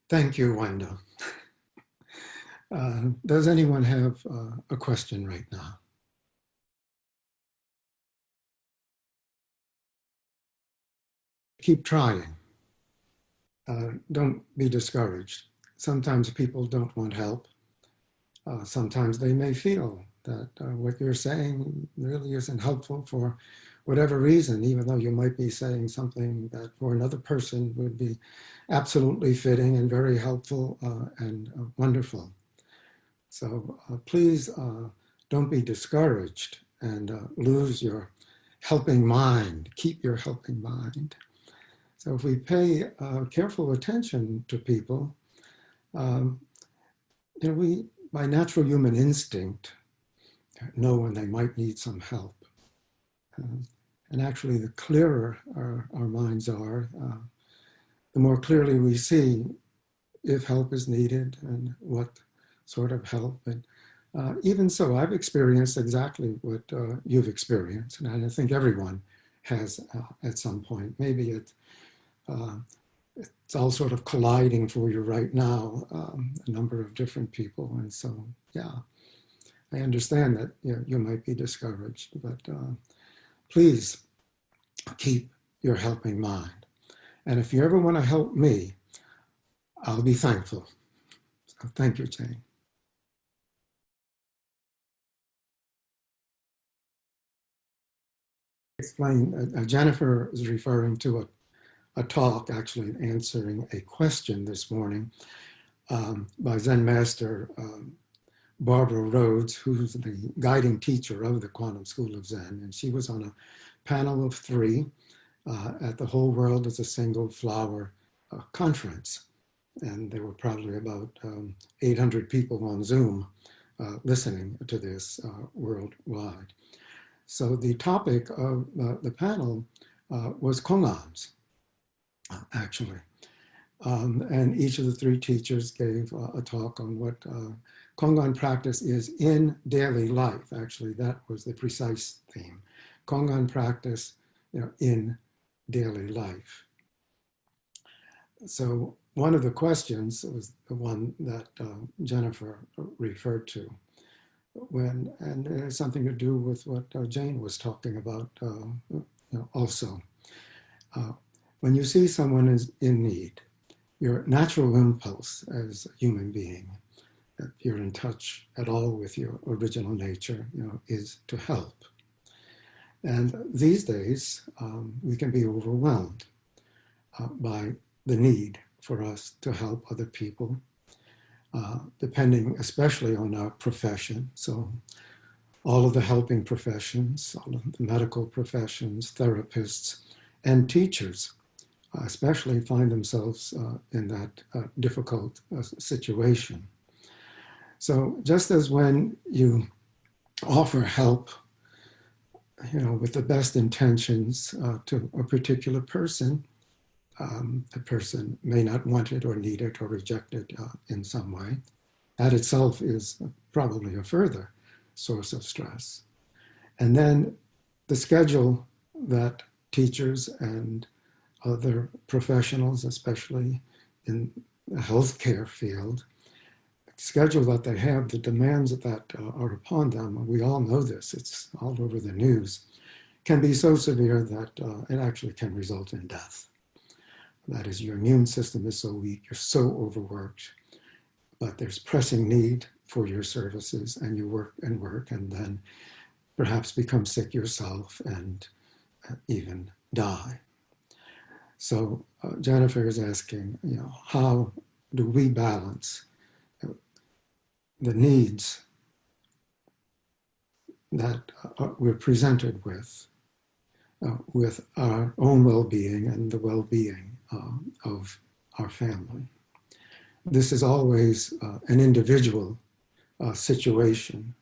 Thank you, Wanda. Does anyone have a question right now? Keep trying. Don't be discouraged. Sometimes people don't want help. Sometimes they may feel that what you're saying really isn't helpful for whatever reason, even though you might be saying something that for another person would be absolutely fitting and very helpful and wonderful. So please don't be discouraged and lose your helping mind. Keep your helping mind. So if we pay careful attention to people, um, we, by natural human instinct, know when they might need some help. Uh, and actually, the clearer our minds are, the more clearly we see if help is needed and what sort of help. And even so, I've experienced exactly what you've experienced, and I think everyone has at some point. Maybe it's all sort of colliding for you right now, a number of different people, and so yeah, I understand that you might be discouraged, but please keep your helping mind. And if you ever want to help me, I'll be thankful. So thank you, Jane. Explain, Jennifer is referring to a talk, actually answering a question this morning by Zen Master Barbara Rhodes, who's the guiding teacher of the Quantum School of Zen. And she was on a panel of three at the Whole World as a Single Flower conference. And there were probably about 800 people on Zoom listening to this worldwide. So the topic of the panel was kong-ans, actually. And each of the three teachers gave a talk on what kong-an practice is in daily life. Actually, that was the precise theme. Kong-an practice, in daily life. So one of the questions was the one that Jennifer referred to, and it has something to do with what Jane was talking about also. When you see someone is in need, your natural impulse as a human being, if you're in touch at all with your original nature, is to help. And these days, we can be overwhelmed by the need for us to help other people, depending especially on our profession. So all of the helping professions, all of the medical professions, therapists, and teachers especially find themselves in that difficult situation. So just as when you offer help, with the best intentions to a particular person, the person may not want it or need it or reject it in some way. That itself is probably a further source of stress. And then the schedule that teachers and other professionals, especially in the healthcare field, schedule that they have, the demands that are upon them, we all know this, it's all over the news, can be so severe that it actually can result in death. That is, your immune system is so weak, you're so overworked, but there's pressing need for your services, and you work, and then perhaps become sick yourself and even die. So Jennifer is asking, how do we balance the needs that we're presented with our own well-being and the well-being of our family? This is always an individual situation,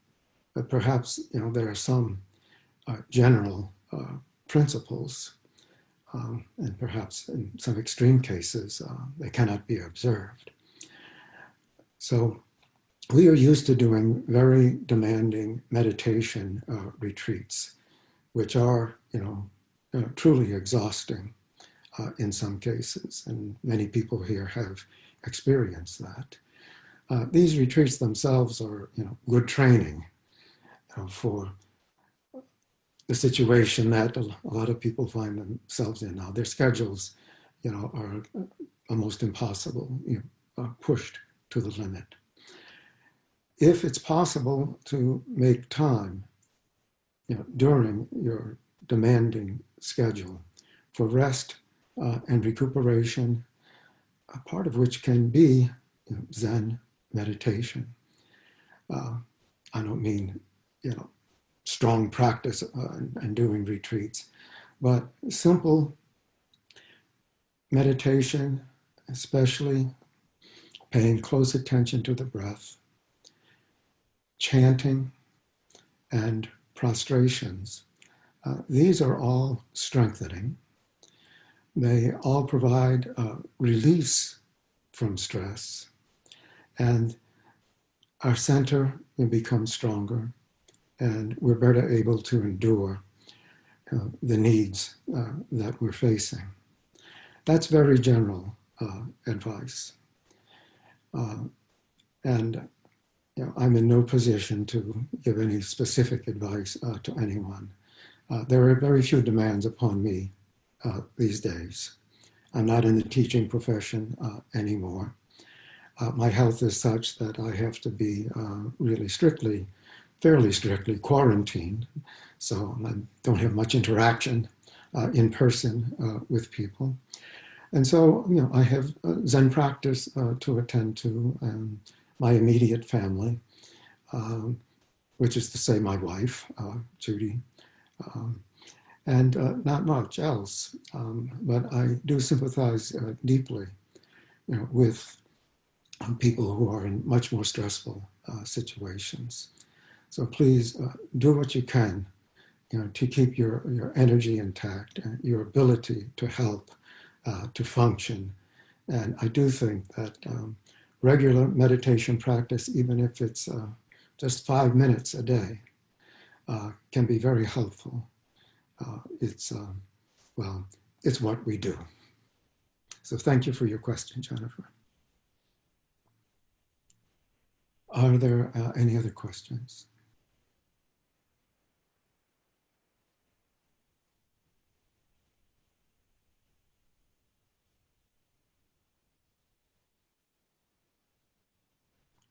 but perhaps there are some general principles, and perhaps in some extreme cases they cannot be observed. So we are used to doing very demanding meditation retreats, which are truly exhausting. in some cases, and many people here have experienced that. These retreats themselves are, good training for the situation that a lot of people find themselves in now. Their schedules, are almost impossible, pushed to the limit. If it's possible to make time, during your demanding schedule for rest and recuperation, a part of which can be Zen meditation. I don't mean, strong practice and doing retreats, but simple meditation, especially paying close attention to the breath, chanting, and prostrations. These are all strengthening. They all provide release from stress, and our center will become stronger, and we're better able to endure the needs that we're facing. That's very general advice. And I'm in no position to give any specific advice to anyone. There are very few demands upon me these days. I'm not in the teaching profession anymore. My health is such that I have to be really fairly strictly quarantined. So I don't have much interaction in person with people. And so, I have Zen practice to attend to, and my immediate family, which is to say my wife, Judy, and not much else. But I do sympathize deeply, with people who are in much more stressful situations. So please do what you can, to keep your energy intact, and your ability to help, to function. And I do think that regular meditation practice, even if it's just 5 minutes a day, can be very helpful. It's what we do. So thank you for your question, Jennifer. Are there any other questions?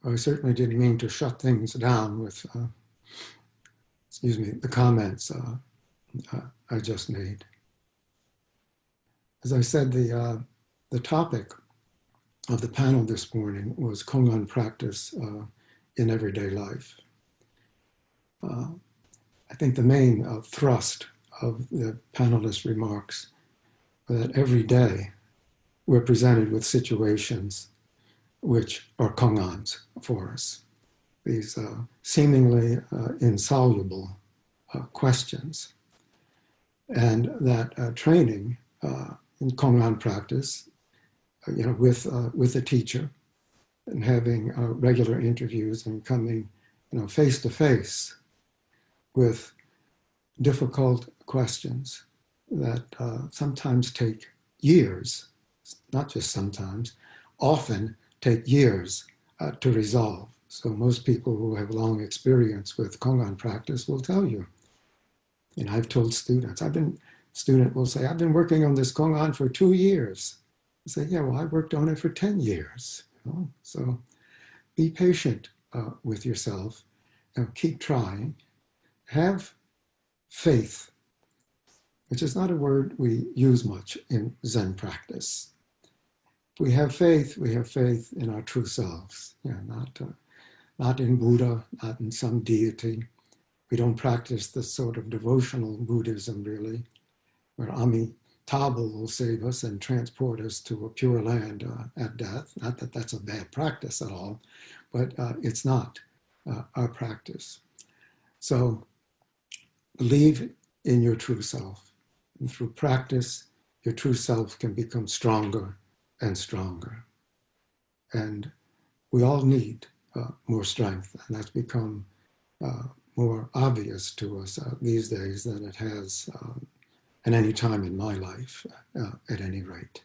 I certainly didn't mean to shut things down with, the comments I just made. As I said, the topic of the panel this morning was kong-an practice in everyday life. I think the main thrust of the panelists' remarks were that every day we're presented with situations which are kong-ans for us. These seemingly insoluble questions. And that training in kong-an practice, with a teacher and having regular interviews and coming, face to face with difficult questions that sometimes take years, not just sometimes, often take years to resolve. So most people who have long experience with kong-an practice will tell you. And I've told students, student will say, I've been working on this kong-an for 2 years. I say, yeah, well, I worked on it for 10 years. So be patient with yourself and keep trying. Have faith, which is not a word we use much in Zen practice. If we have faith in our true selves, not in Buddha, not in some deity. We don't practice this sort of devotional Buddhism, really, where Amitabha will save us and transport us to a pure land at death. Not that that's a bad practice at all, but it's not our practice. So believe in your true self. And through practice, your true self can become stronger and stronger. And we all need more strength, and that's become more obvious to us these days than it has at any time in my life, at any rate.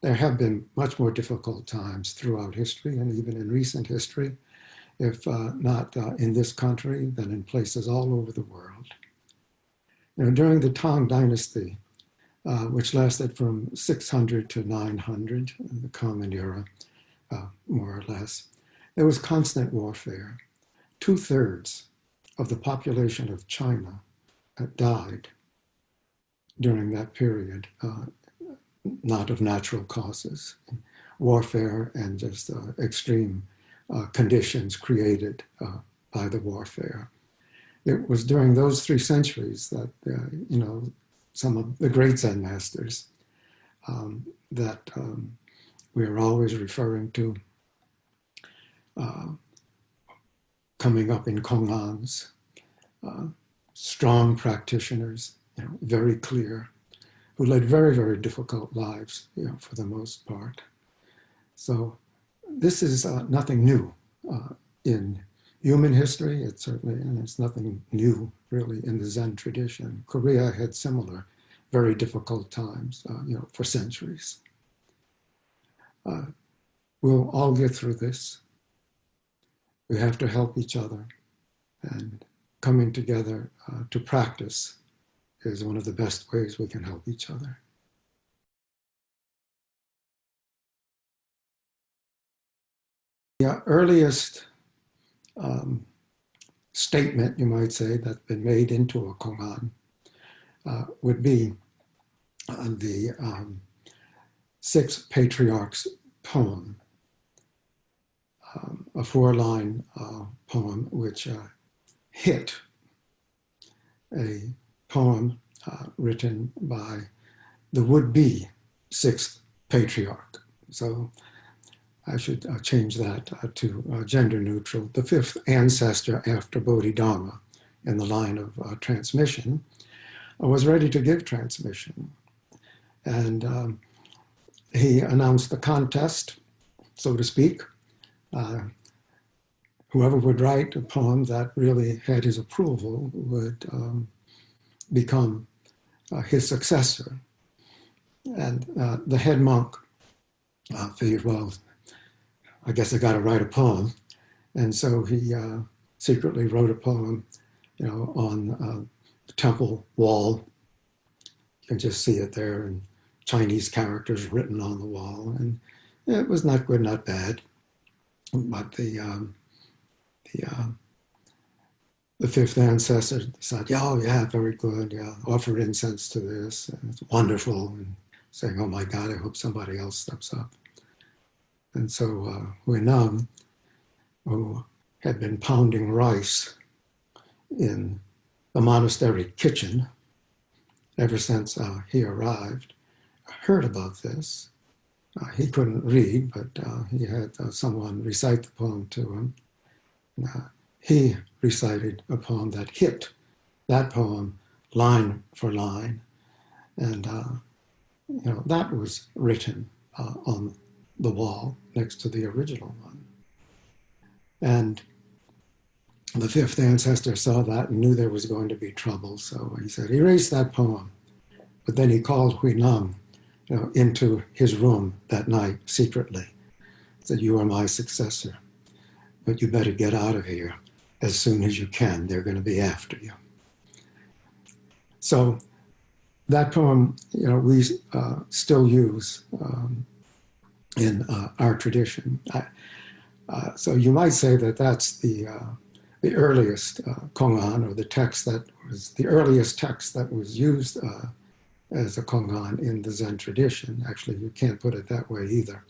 There have been much more difficult times throughout history and even in recent history, if not in this country, then in places all over the world. During the Tang Dynasty, which lasted from 600 to 900, the Common Era, more or less, there was constant warfare. 2/3 of the population of China died during that period, not of natural causes. Warfare and just extreme conditions created by the warfare. It was during those 3 centuries that, some of the great Zen masters that we are always referring to coming up in kong-ans, strong practitioners, very clear, who led very, very difficult lives, for the most part. So this is nothing new in human history. It's certainly, and it's nothing new really in the Zen tradition. Korea had similar, very difficult times, for centuries. We'll all get through this. We have to help each other, and coming together to practice is one of the best ways we can help each other. The earliest statement, you might say, that's been made into a kong-an would be the 6 Patriarchs poem, a 4-line poem which hit a poem written by the would-be 6th patriarch. So I should change that to gender neutral. The 5th ancestor after Bodhidharma in the line of transmission was ready to give transmission. And he announced the contest, so to speak. Whoever would write a poem that really had his approval would become his successor. And the head monk figured, well, I guess I got to write a poem. And so he secretly wrote a poem, on the temple wall. You can just see it there in Chinese characters written on the wall. And it was not good, not bad. But the 5th ancestor decided, oh yeah, very good, yeah, offer incense to this, and it's wonderful, and saying, oh my God, I hope somebody else steps up. And so Huineng, who had been pounding rice in the monastery kitchen ever since he arrived, heard about this. He couldn't read, but he had someone recite the poem to him. He recited a poem that hit that poem line for line. And, that was written on the wall next to the original one. And the 5th ancestor saw that and knew there was going to be trouble. So he said, erase that poem. But then he called Huineng, into his room that night secretly. Said, you are my successor, but you better get out of here as soon as you can. They're going to be after you. So that poem, we still use in our tradition. So you might say that that's the earliest kong-an, or the text that was the earliest text that was used as a kong-an in the Zen tradition. Actually, you can't put it that way either.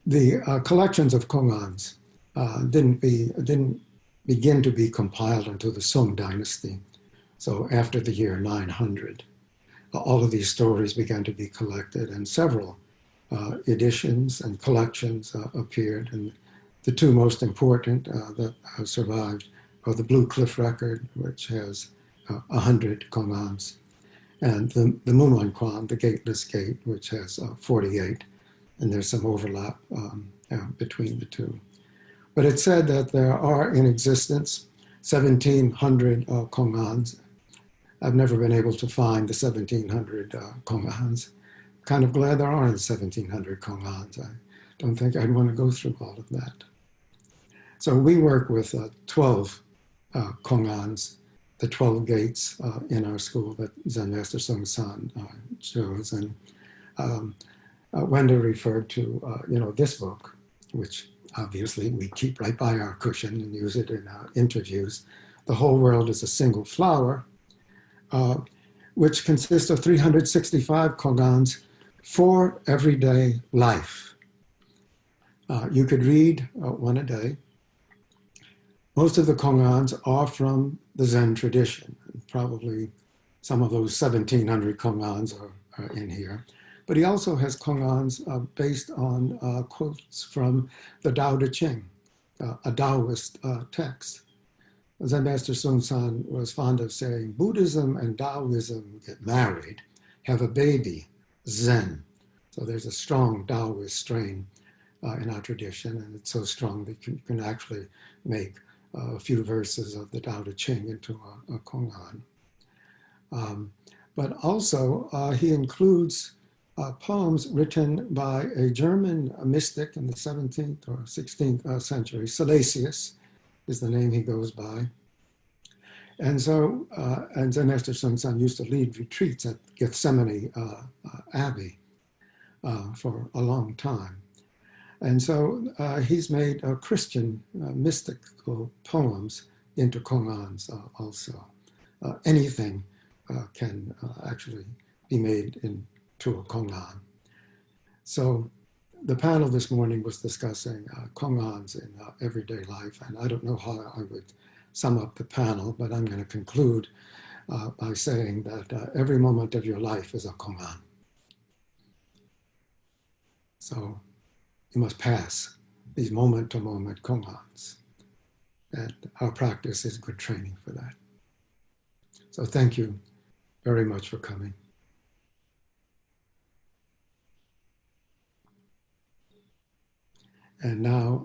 The collections of kong-ans didn't begin to be compiled until the Song dynasty. So after the year 900, all of these stories began to be collected, and several editions and collections appeared. And the 2 most important that have survived are the Blue Cliff Record, which has 100 kong-ans, and the Muman Kwan, the Gateless Gate, which has 48. And there's some overlap between the 2. But it said that there are in existence 1,700 kong-ans, I've never been able to find the 1700 kong-ans. Kind of glad there aren't 1700 kong-ans. I don't think I'd want to go through all of that. So we work with 12 kong-ans, the 12 gates in our school that Zen Master Sung-san chose. And Wenda referred to, this book, which obviously we keep right by our cushion and use it in our interviews. The Whole World is a Single Flower, which consists of 365 kong-ans for everyday life. You could read one a day. Most of the kong-ans are from the Zen tradition. Probably some of those 1700 kong-ans are in here. But he also has kong-ans based on quotes from the Tao Te Ching, a Taoist text. Zen Master Sun San was fond of saying, Buddhism and Taoism get married, have a baby, Zen. So there's a strong Taoist strain in our tradition, and it's so strong that you can actually make a few verses of the Tao Te Ching into a kong-an. But also, he includes poems written by a German mystic in the 17th or 16th century. Silesius is the name he goes by. And so, and Zen Master Sun San used to lead retreats at Gethsemane Abbey for a long time. And so he's made Christian mystical poems into kong-ans also. Anything can actually be made into a kong-an. So the panel this morning was discussing kong-ans in everyday life, and I don't know how I would sum up the panel, but I'm going to conclude by saying that every moment of your life is a kong-an. So you must pass these moment-to-moment kong-ans, and our practice is good training for that. So thank you very much for coming. And now